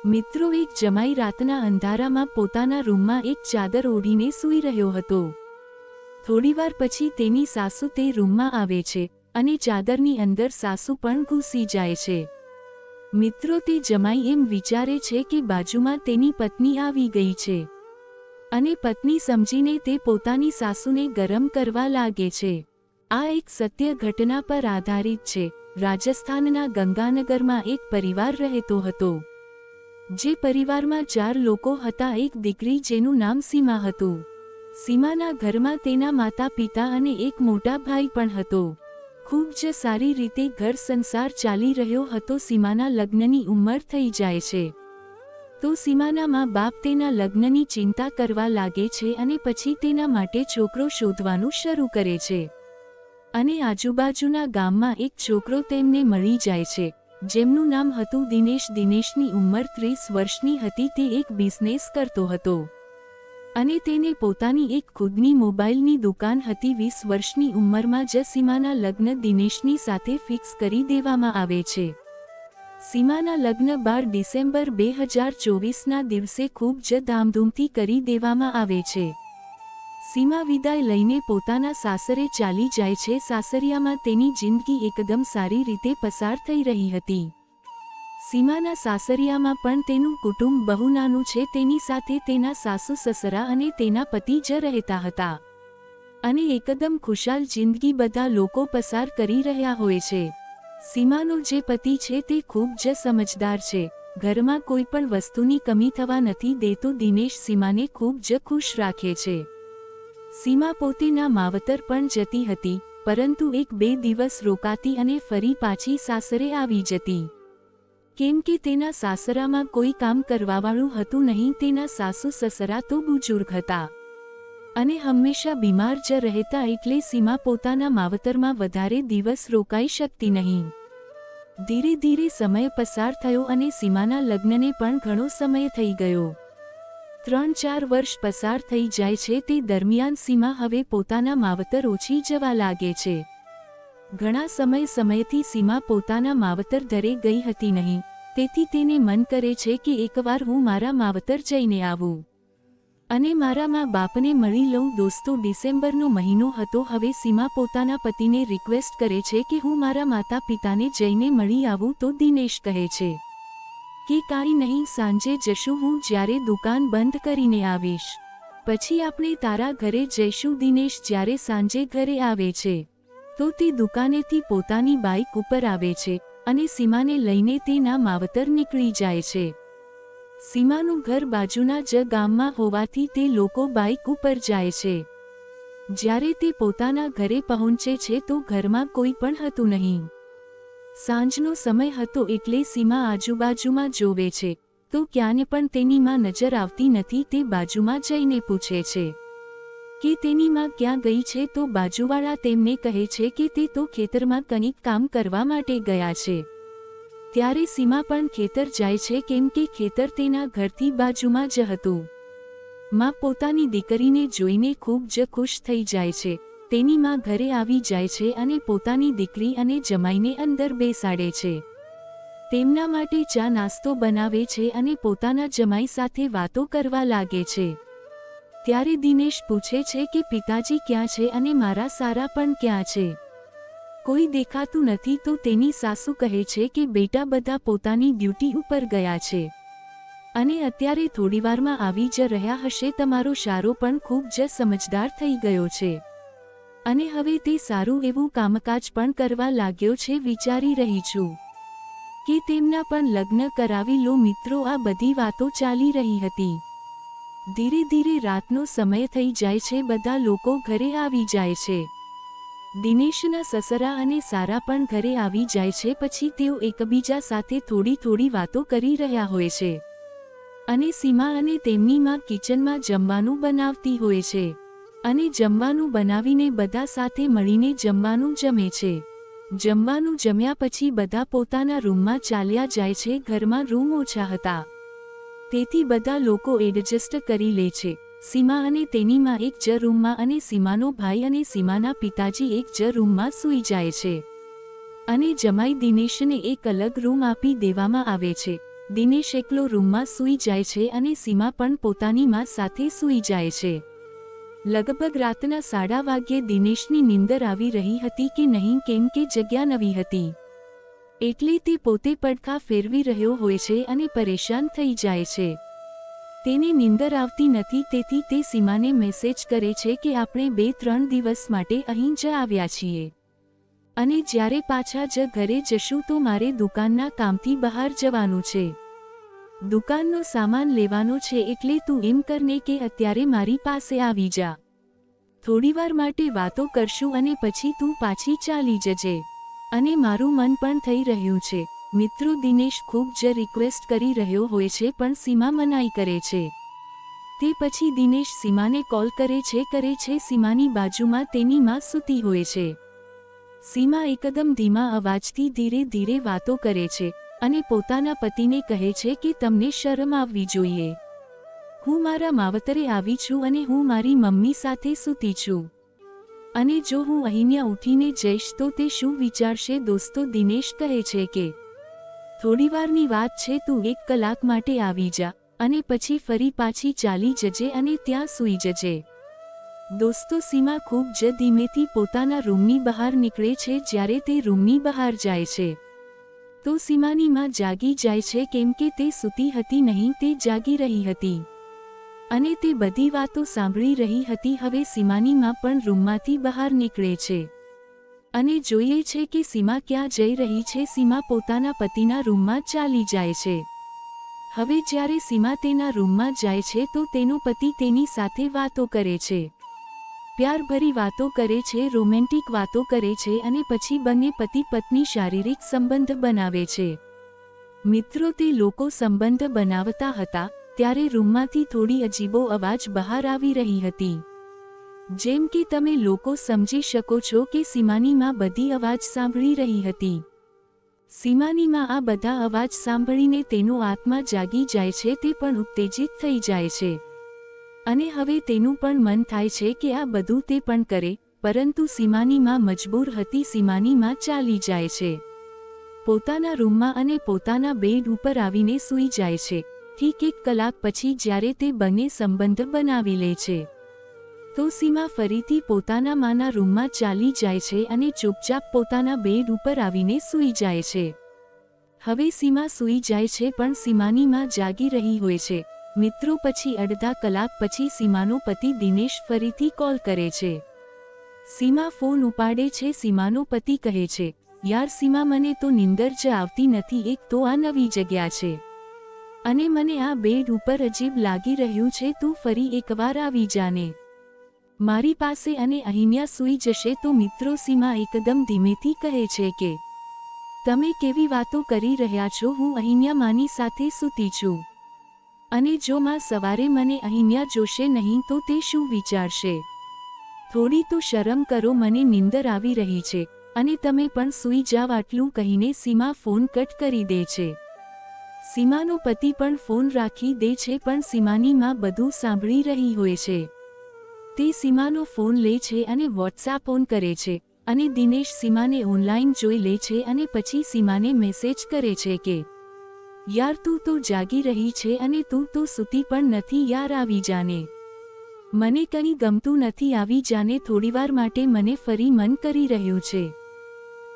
મિત્રો, એક જમાઈ રાતના અંધારામાં પોતાના રૂમમાં એક ચાદર ઓઢીને સૂઈ રહ્યો હતો. થોડીવાર પછી તેની સાસુ તે રૂમમાં આવે છે અને ચાદરની અંદર સાસુ પણ ઘૂસી જાય છે. મિત્રો, તે જમાઈ એમ વિચારે છે કે બાજુમાં તેની પત્ની આવી ગઈ છે અને પત્ની સમજીને તે પોતાની સાસુને ગરમ કરવા લાગે છે. આ એક સત્ય ઘટના પર આધારિત છે. રાજસ્થાનના ગંગાનગરમાં એક પરિવાર રહેતો હતો. જે પરિવારમાં 4 લોકો હતા. એક દીકરી જેનું નામ સીમા હતું. સીમાના ઘરમાં તેના માતા પિતા અને એક મોટા ભાઈ પણ હતો. ખૂબ જ સારી રીતે ઘર સંસાર ચાલી રહ્યો હતો. સીમાના લગ્નની ઉંમર થઈ જાય છે તો સીમાના મા બાપ તેના લગ્નની ચિંતા કરવા લાગે છે અને પછી તેના માટે છોકરો શોધવાનું શરૂ કરે છે. અને આજુબાજુના ગામમાં એક છોકરો તેમને મળી જાય છે જેમનું નામ હતું દિનેશ. દિનેશની ઉંમર 30 વર્ષની હતી. તે એક બિઝનેસ કરતો હતો અને તેને પોતાની એક ખુદની મોબાઈલની દુકાન હતી. 20 વર્ષની ઉંમરમાં જ સીમાના લગ્ન દિનેશની સાથે ફિક્સ કરી દેવામાં આવે છે. સીમાના લગ્ન 12 ડિસેમ્બર 2024ના દિવસે ખૂબ જ ધામધૂમથી કરી દેવામાં આવે છે. સીમા વિદાય લઈને પોતાના સાસરે ચાલી જાય છે. સાસરિયામાં તેની જિંદગી એકદમ સારી રીતે પસાર થઈ રહી હતી. સીમાના સાસરિયામાં પણ તેનું કુટુંબ બહુ નાનું છે. તેની સાથે તેના સાસુ સસરા અને તેના પતિ જ રહેતા હતા અને એકદમ ખુશાલ જિંદગી બધા લોકો પસાર કરી રહ્યા હોય છે. સીમાનો જે પતિ છે તે ખૂબ જ સમજદાર છે. ઘરમાં કોઈ પણ વસ્તુની કમી થવા નથી દેતો. દિનેશ સીમાને ખૂબ જ ખુશ રાખે છે. સીમા પોતેના માવતર પણ જતી હતી, પરંતુ 1-2 દિવસ રોકાતી અને ફરી પાછી સાસરે આવી જતી. કેમ કે તેના સાસરામાં કોઈ કામ કરવાવાળું હતું નહીં. તેના સાસુ સસરા તો બુજુર્ગ હતા અને હંમેશા બીમાર જ રહેતા, એટલે સીમા પોતાના માવતરમાં વધારે દિવસ રોકાઈ શકતી નહીં. ધીરે ધીરે સમય પસાર થયો અને સીમાના લગ્નને પણ ઘણો સમય થઈ ગયો. 3-4 વર્ષ પસાર થઈ જાય છે. તે દરમિયાન સીમા હવે પોતાના માવતર ઓછી જવા લાગે છે. ઘણા સમયથી સીમા પોતાના માવતર ઘરે ગઈ હતી નહીં. તેથી તેને મન કરે છે કે એકવાર હું મારા માવતર જઈને આવું અને મારા મા બાપને મળી લઉં. દોસ્તો, ડિસેમ્બરનો મહિનો હતો. હવે સીમા પોતાના પતિને રિક્વેસ્ટ કરે છે કે હું મારા માતા પિતાને જઈને મળી આવું. તો દિનેશ કહે છે કે કાંઈ નહીં, સાંજે જશું. હું જ્યારે દુકાન બંધ કરીને આવીશ પછી આપણે તારા ઘરે જઈશું. દિનેશ જ્યારે સાંજે ઘરે આવે છે તો તે દુકાનેથી પોતાની બાઇક ઉપર આવે છે અને સીમાને લઈને તેના માવતર નીકળી જાય છે. સીમાનું ઘર બાજુના જ ગામમાં હોવાથી તે લોકો બાઇક ઉપર જાય છે. જ્યારે તે પોતાના ઘરે પહોંચે છે તો ઘરમાં કોઈ પણ હતું નહીં. સાંજનો સમય હતો એટલે સીમા આજુબાજુમાં જોવે છે તો ક્યાંને પણ તેની માં નજર આવતી નથી. તે બાજુમાં જઈને પૂછે છે કે તેની માં ક્યાં ગઈ છે તો બાજુવાળા તેમને કહે છે કે તે તો ખેતરમાં કંઈક કામ કરવા માટે ગયા છે. ત્યારે સીમા પણ ખેતર જાય છે કેમ કે ખેતર તેના ઘરથી બાજુમાં જ હતું. માં પોતાની દીકરીને જોઈને ખૂબ જ ખુશ થઈ જાય છે. તેની માં ઘરે આવી જાય છે અને પોતાની દીકરી અને જમાઈને અંદર બેસાડે છે. તેમના માટે ચા નાસ્તો બનાવે છે અને પોતાના જમાઈ સાથે વાતો કરવા લાગે છે. ત્યારે દિનેશ પૂછે છે કે પિતાજી ક્યાં છે અને મારા સારા પણ ક્યાં છે? કોઈ દેખાતું નથી. તો તેની સાસુ કહે છે કે બેટા બધા પોતાની ડ્યુટી ઉપર ગયા છે અને અત્યારે થોડીવારમાં આવી જ રહ્યા હશે. તમારો શારો પણ ખૂબ જ સમજદાર થઈ ગયો છે અને હવે તે સારું એવું કામકાજ પણ કરવા લાગ્યો છે. વિચારી રહી છું કે તેમના પણ લગ્ન કરાવી લો. મિત્રો, આ બધી વાતો ચાલી રહી હતી. ધીરે ધીરે રાતનો સમય થઈ જાય છે. બધા લોકો ઘરે આવી જાય છે. દિનેશના સસરા અને સારા પણ ઘરે આવી જાય છે. પછી તેઓ એકબીજા સાથે થોડી વાતો કરી રહ્યા હોય છે અને સીમા અને તેમની માં કિચનમાં જમવાનું બનાવતી હોય છે અને જમવાનું બનાવીને બધા સાથે મળીને જમવાનું જમે છે. જમવાનું જમ્યા પછી બધા પોતાના રૂમમાં ચાલ્યા જાય છે. ઘરમાં રૂમ ઓછા હતા તેથી બધા લોકો એડજસ્ટ કરી લે છે. સીમા અને તેની માં એક જ રૂમમાં અને સીમાનો ભાઈ અને સીમાના પિતાજી એક જ રૂમમાં સૂઈ જાય છે અને જમાઈ દિનેશને એક અલગ રૂમ આપી દેવામાં આવે છે. દિનેશ એકલો રૂમમાં સૂઈ જાય છે અને સીમા પણ પોતાની માં સાથે સૂઈ જાય છે. લગભગ રાતના 3:30 વાગ્યે દિનેશની નીંદર આવી રહી હતી કે નહીં કેમ કે જગ્યા નવી હતી એટલે તે પોતે પડખા ફેરવી રહ્યો હોય છે અને પરેશાન થઈ જાય છે. તેને નીંદર આવતી નથી તેથી તે સીમાને મેસેજ કરે છે કે આપણે 2-3 દિવસ માટે અહીં જ આવ્યા છીએ અને જ્યારે પાછા જ ઘરે જશું તો મારે દુકાનના કામથી બહાર જવાનું છે. દુકાનનો સામાન લેવાનો છે એટલે તું એમ કરને કે અત્યારે મારી પાસે આવી જા. થોડીવાર માટે વાતો કરશું અને પછી તું પાછી ચાલી જજે અને મારું મન પણ થઈ રહ્યું છે. મિત્રો દિનેશ ખૂબ જ રિક્વેસ્ટ કરી રહ્યો હોય છે પણ સીમા મનાઈ કરે છે. તે પછી દિનેશ સીમાને કોલ કરે છે. સીમાની બાજુમાં તેની માં સૂતી હોય છે. સીમા એકદમ ધીમા અવાજથી ધીરે ધીરે વાતો કરે છે અને પોતાના પતિને કહે છે કે તમને શરમ આવવી જોઈએ. હું મારા માવતરે આવી છું અને હું મારી મમ્મી સાથે સૂતી છું અને જો હું અહીંયા ઉઠીને જઈશ તો તે શું વિચારશે. દોસ્તો દિનેશ કહે છે કે થોડીવારની વાત છે, તું 1 કલાક માટે આવી જા અને પછી ફરી પાછી ચાલી જજે અને ત્યાં સૂઈ જજે. દોસ્તો સીમા ખૂબ જ ધીમેથી પોતાના રૂમની બહાર નીકળે છે. જ્યારે તે રૂમની બહાર જાય છે તો સીમાની માં જાગી જાય છે કેમ કે તે સૂતી હતી નહીં, તે જાગી રહી હતી અને તે બધી વાતો સાંભળી રહી હતી. હવે સીમાની માં પણ રૂમમાંથી બહાર નીકળે છે અને જોઈએ છે કે સીમા ક્યાં જઈ રહી છે. સીમા પોતાના પતિના રૂમમાં ચાલી જાય છે. હવે જ્યારે સીમા તેના રૂમમાં જાય છે તો તેનો પતિ તેની સાથે વાતો કરે છે, પ્યારભરી વાતો કરે છે, રોમેન્ટિક વાતો કરે છે અને પછી બંને પતિ પત્ની શારીરિક સંબંધ બનાવે છે. મિત્રો તે લોકો સંબંધ બનાવતા હતા ત્યારે રૂમમાંથી થોડી અજીબો અવાજ બહાર આવી રહી હતી. જેમ કે તમે લોકો સમજી શકો છો કે સીમાની માં બધી અવાજ સાંભળી રહી હતી. સીમાની માં આ બધા અવાજ સાંભળીને તેનો આત્મા જાગી જાય છે. તે પણ ઉત્તેજિત થઈ જાય છે અને હવે તેનું પણ મન થાય છે કે આ બધું તે પણ કરે, પરંતુ સીમાની માં મજબૂર હતી. સીમાની માં ચાલી જાય છે પોતાના રૂમમાં અને પોતાના બેડ ઉપર આવીને સૂઈ જાય છે. ઠીક 1 કલાક પછી જ્યારે તે બંને સંબંધ બનાવી લે છે તો સીમા ફરીથી પોતાના માના રૂમમાં ચાલી જાય છે અને ચૂપચાપ પોતાના બેડ ઉપર આવીને સૂઈ જાય છે. હવે સીમા સૂઈ જાય છે પણ સીમાની માં જાગી રહી હોય છે. મિત્રો પછી અડધા કલાક પછી સીમાનો પતિ દિનેશ ફરીથી કોલ કરે છે. સીમા ફોન ઉપાડે છે. સીમાનો પતિ કહે છે, યાર સીમા, મને તો નીંદર જ આવતી નથી. એક તો આ નવી જગ્યા છે અને મને આ બેડ ઉપર અજીબ લાગી રહ્યું છે. તું ફરી એકવાર આવી જાને મારી પાસે અને અહીંયા સૂઈ જશે તો. મિત્રો સીમા એકદમ ધીમેથી કહે છે કે તમે કેવી વાતો કરી રહ્યા છો? હું અહીંયા માની સાથે સૂતી છું અને જો માં સવારે મને અહીંયા જોશે નહીં તો તે શું વિચારશે? થોડી તો શરમ કરો, મને નીંદર આવી રહી છે અને તમે પણ સૂઈ જાવ. આટલું કહીને સીમા ફોન કટ કરી દે છે. સીમાનો પતિ પણ ફોન રાખી દે છે પણ સીમાની માં બધું સાંભળી રહી હોય છે. તે સીમાનો ફોન લે છે અને વોટ્સએપ ઓન કરે છે અને દિનેશ સીમાને ઓનલાઈન જોઈ લે છે અને પછી સીમાને મેસેજ કરે છે કે યાર તું તો જાગી રહી છે અને તું તો સૂતી પણ નથી. યાર આવી જાને, મને કંઈ ગમતું નથી. આવી જાને થોડીવાર માટે, મને ફરી મન કરી રહ્યું છે.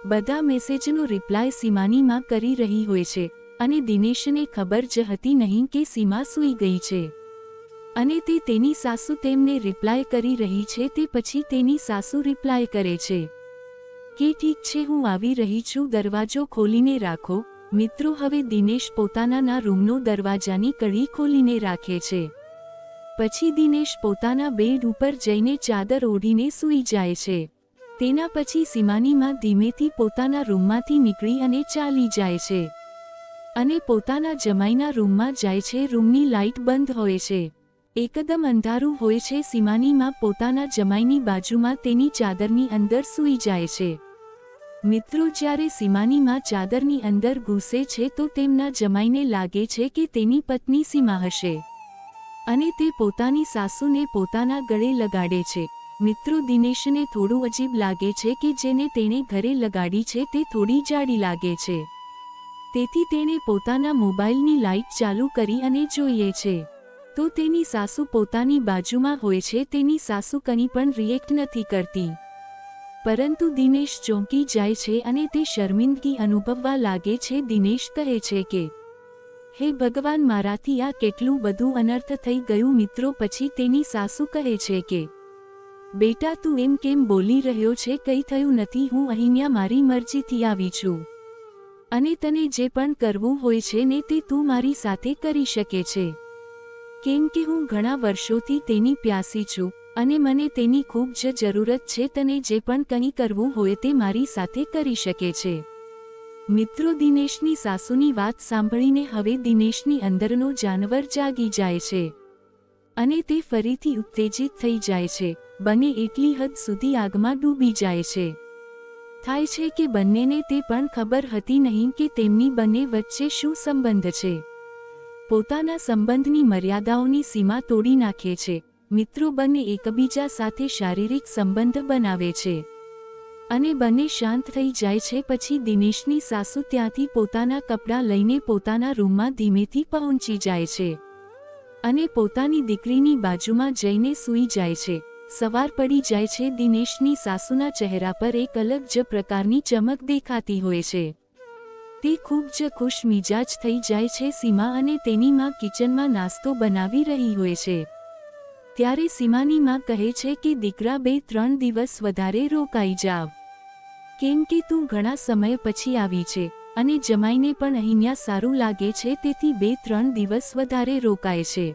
બધા મેસેજનો રિપ્લાય સીમાની માં કરી રહી હોય છે અને દિનેશને ખબર જ હતી નહીં કે સીમા સૂઈ ગઈ છે અને તે તેની સાસુ તેમને રિપ્લાય કરી રહી છે. તે પછી તેની સાસુ રિપ્લાય કરે છે કે ઠીક છે, હું આવી રહી છું, દરવાજો ખોલીને રાખો. મિત્રો હવે દિનેશ પોતાના રૂમનો દરવાજાની કડી ખોલીને રાખે છે. પછી દિનેશ પોતાના બેડ ઉપર જઈને ચાદર ઓઢીને સૂઈ જાય છે. તેના પછી સીમાની માં ધીમેથી પોતાના રૂમમાંથી નીકળી અને ચાલી જાય છે અને પોતાના જમાઈના રૂમમાં જાય છે. રૂમની લાઇટ બંધ હોય છે, એકદમ અંધારું હોય છે. સીમાની માં પોતાના જમાઈની બાજુમાં તેની ચાદરની અંદર સૂઈ જાય છે. મિત્રો જ્યારે સીમાની માં ચાદરની અંદર ઘૂસે છે તો તેમના જમાઈને લાગે છે કે તેની પત્ની સીમા હશે અને તે પોતાની સાસુને પોતાના ગળે લગાડે છે. મિત્રો દિનેશને થોડું અજીબ લાગે છે કે જેને તેણે ઘરે લગાડી છે તે થોડી જાડી લાગે છે. તેથી તેણે પોતાના મોબાઈલની લાઇટ ચાલુ કરી અને જોઈએ છે તો તેની સાસુ પોતાની બાજુમાં હોય છે. તેની સાસુ કંઈ પણ રિએક્ટ નથી કરતી, પરંતુ દિનેશ ચોંકી જાય છે અને તે શર્મિંદગી અનુભવવા લાગે છે. દિનેશ કહે છે કે હે ભગવાન, મારાથી આ કેટલું બધું અનર્થ થઈ ગયું. મિત્રો, પછી તેની સાસુ કહે છે કે બેટા, તું એમ કેમ બોલી રહ્યો છે? કંઈ થયું નથી. હું અહીંયા મારી મરજીથી આવી છું અને તને જે પણ કરવું હોય છે ને તે તું મારી સાથે કરી શકે છે, કેમ કે હું ઘણા વર્ષોથી તેની પ્યાસી છું અને મને તેની ખૂબ જ જરૂરત છે. તને જે પણ કંઈ કરવું હોય તે મારી સાથે કરી શકે છે. મિત્રો, દિનેશની સાસુની વાત સાંભળીને હવે દિનેશની અંદરનો જાનવર જાગી જાય છે અને તે ફરીથી ઉત્તેજિત થઈ જાય છે. બને એટલી હદ સુધી આગમાં ડૂબી જાય છે. થાય છે કે બંનેને તે પણ ખબર હતી નહીં કે તેમની બંને વચ્ચે શું સંબંધ છે. પોતાના સંબંધની મર્યાદાઓની સીમા તોડી નાખે છે. મિત્રો, બંને એકબીજા સાથે શારીરિક સંબંધ બનાવે છે અને બંને શાંત થઈ જાય છે. પછી દિનેશની સાસુ ત્યાંથી પોતાના કપડાં લઈને પોતાના રૂમમાં ધીમેથી પહોંચી જાય છે અને પોતાની દીકરીની બાજુમાં જઈને સૂઈ જાય છે. સવાર પડી જાય છે. દિનેશની સાસુના ચહેરા પર એક અલગ જ પ્રકારની ચમક દેખાતી હોય છે. તે ખૂબ જ ખુશ મિજાજ થઈ જાય છે. સીમા અને તેની માં કિચનમાં નાસ્તો બનાવી રહી હોય છે ત્યારે સીમાની માં કહે છે કે દીકરા, 2-3 દિવસ વધારે રોકાઈ જાવ, કેમ કે તું ઘણા સમય પછી આવી છે અને જમાઈને પણ અહીંયા સારું લાગે છે, તેથી 2-3 દિવસ વધારે રોકાય છે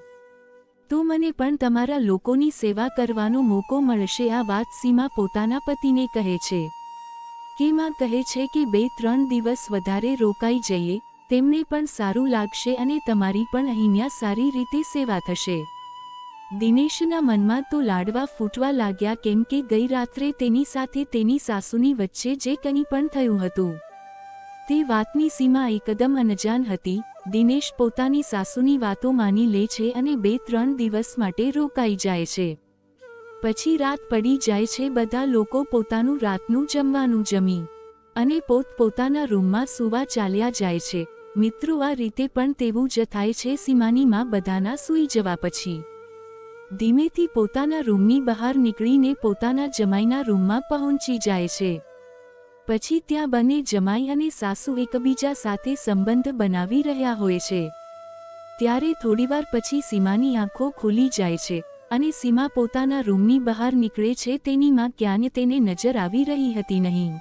તો મને પણ તમારા લોકોની સેવા કરવાનો મોકો મળશે. આ વાત સીમા પોતાના પતિને કહે છે કે માં કહે છે કે 2-3 દિવસ વધારે રોકાઈ જઈએ, તેમને પણ સારું લાગશે અને તમારી પણ અહીંયા સારી રીતે સેવા થશે. દિનેશના મનમાં તો લાડવા ફૂટવા લાગ્યા, કેમ કે ગઈ રાત્રે તેની સાથે તેની સાસુની વચ્ચે જે કંઈ પણ થયું હતું તે વાતની સીમા એકદમ અનજાન હતી. દિનેશ પોતાની સાસુની વાતો માની લે છે અને 2-3 દિવસ માટે રોકાઈ જાય છે. પછી રાત પડી જાય છે. બધા લોકો પોતાનું રાતનું જમવાનું જમી અને પોતપોતાના રૂમમાં સૂવા ચાલ્યા જાય છે. મિત્રો, આ રીતે પણ તેવું જ થાય છે. સીમાની માં બધાના સૂઈ જવા પછી ધીમેથી પોતાના રૂમની બહાર નીકળીને પોતાના જમાઈના રૂમમાં પહોંચી જાય છે. પછી ત્યાં બંને જમાઈ અને સાસુ એકબીજા સાથે સંબંધ બનાવી રહ્યા હોય છે. ત્યારે થોડીવાર પછી સીમાની આંખો ખુલી જાય છે અને સીમા પોતાના રૂમની બહાર નીકળે છે. તેની માં ક્યાંય તેને નજર આવી રહી હતી નહીં.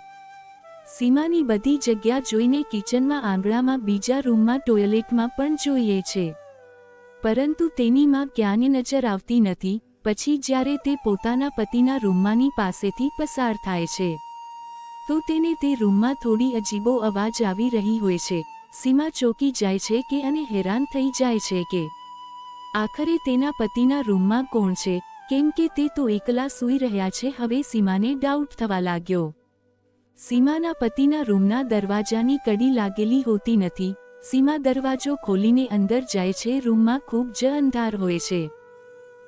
સીમાની બધી જગ્યા જોઈને કિચનમાં, આંગણામાં, બીજા રૂમમાં, ટોયલેટમાં પણ જોઈએ છે, પરંતુ તેની માં ક્યાંય નજર આવતી નથી. પછી જ્યારે તે પોતાના પતિના રૂમમાંની પાસેથી પસાર થાય છે તો તેને તે રૂમમાં થોડી અજીબો અવાજ આવી રહી હોય છે. સીમા ચોંકી જાય છે કે અને હેરાન થઈ જાય છે કે આખરે તેના પતિના રૂમમાં કોણ છે, કેમ કે તે તો એકલા સૂઈ રહ્યા છે. હવે સીમાને ડાઉટ થવા લાગ્યો. સીમાના પતિના રૂમના દરવાજાની કડી લાગેલી હોતી નથી. સીમા દરવાજો ખોલીને અંદર જાય છે. રૂમમાં ખૂબ જ અંધાર હોય છે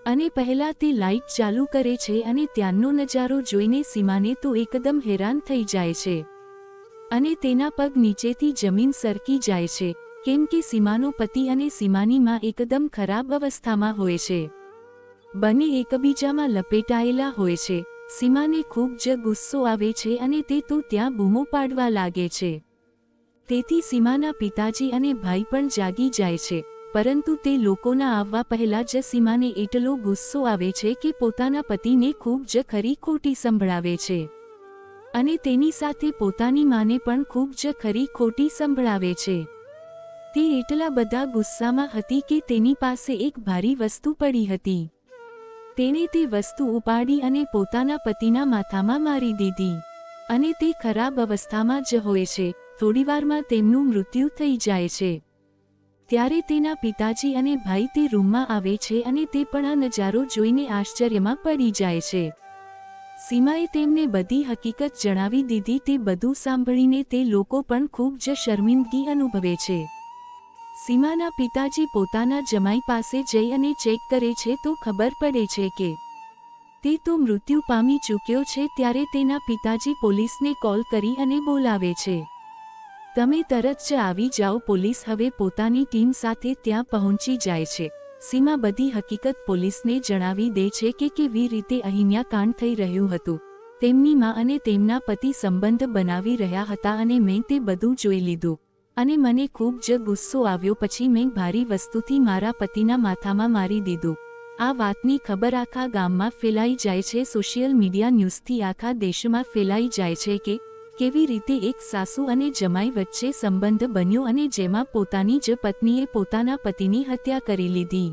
અને પહેલા તે લાઇટ ચાલુ કરે છે અને ત્યાંનો નજારો જોઈને સીમાને તો એકદમ હેરાન થઈ જાય છે અને તેના પગ નીચેથી જમીન સરકી જાય છે, કેમ કે સીમાનો પતિ અને સીમાની માં એકદમ ખરાબ અવસ્થામાં હોય છે. બંને એકબીજામાં લપેટાયેલા હોય છે. સીમાને ખૂબ જ ગુસ્સો આવે છે અને તે તો ત્યાં બૂમો પાડવા લાગે છે. તેથી સીમાના પિતાજી અને ભાઈ પણ જાગી જાય છે, પરંતુ તે લોકોના આવવા પહેલા જ સીમાને એટલો ગુસ્સો આવે છે કે પોતાના પતિને ખૂબ જ ખરી ખોટી સંભળાવે છે અને તેની સાથે પોતાની માને પણ ખૂબ જ ખરી ખોટી સંભળાવે છે. તે એટલા બધા ગુસ્સામાં હતી કે તેની પાસે એક ભારી વસ્તુ પડી હતી. તેણે તે વસ્તુ ઉપાડી અને પોતાના પતિના માથામાં મારી દીધી અને તે ખરાબ અવસ્થામાં જ હોય છે. થોડીવારમાં તેમનું મૃત્યુ થઈ જાય છે. ત્યારે તેના પિતાજી અને ભાઈ તે રૂમમાં આવે છે અને તે પણ આ નજારો જોઈને આશ્ચર્યમાં પડી જાય છે. સીમાએ તેમને બધી હકીકત જણાવી દીધી. તે બધું સાંભળીને તે લોકો પણ ખૂબ જ શર્મિંદગી અનુભવે છે. સીમાના પિતાજી પોતાના જમાઈ પાસે જઈ અને ચેક કરે છે તો ખબર પડે છે કે તે તો મૃત્યુ પામી ચૂક્યો છે. ત્યારે તેના પિતાજી પોલીસને કોલ કરી અને બોલાવે છે. તમે તરત જ આવી જાઓ. પોલીસ હવે પોતાની ટીમ સાથે ત્યાં પહોંચી જાય છે. સીમા બધી હકીકત પોલીસને જણાવી દે છે કે કેવી રીતે અહીંયા કાંડ થઈ રહ્યું હતું. તેમની માં અને તેમના પતિ સંબંધ બનાવી રહ્યા હતા અને મેં તે બધું જોઈ લીધું અને મને ખૂબ જ ગુસ્સો આવ્યો. પછી મેં ભારી વસ્તુથી મારા પતિના માથામાં મારી દીધું. આ વાતની ખબર આખા ગામમાં ફેલાઈ જાય છે. સોશિયલ મીડિયા ન્યૂઝથી આખા દેશમાં ફેલાઈ જાય છે કે કેવી રીતે એક સાસુ અને જમાઈ વચ્ચે સંબંધ બન્યો અને જેમાં પોતાની જ પત્નીએ પોતાના પતિની હત્યા કરી લીધી.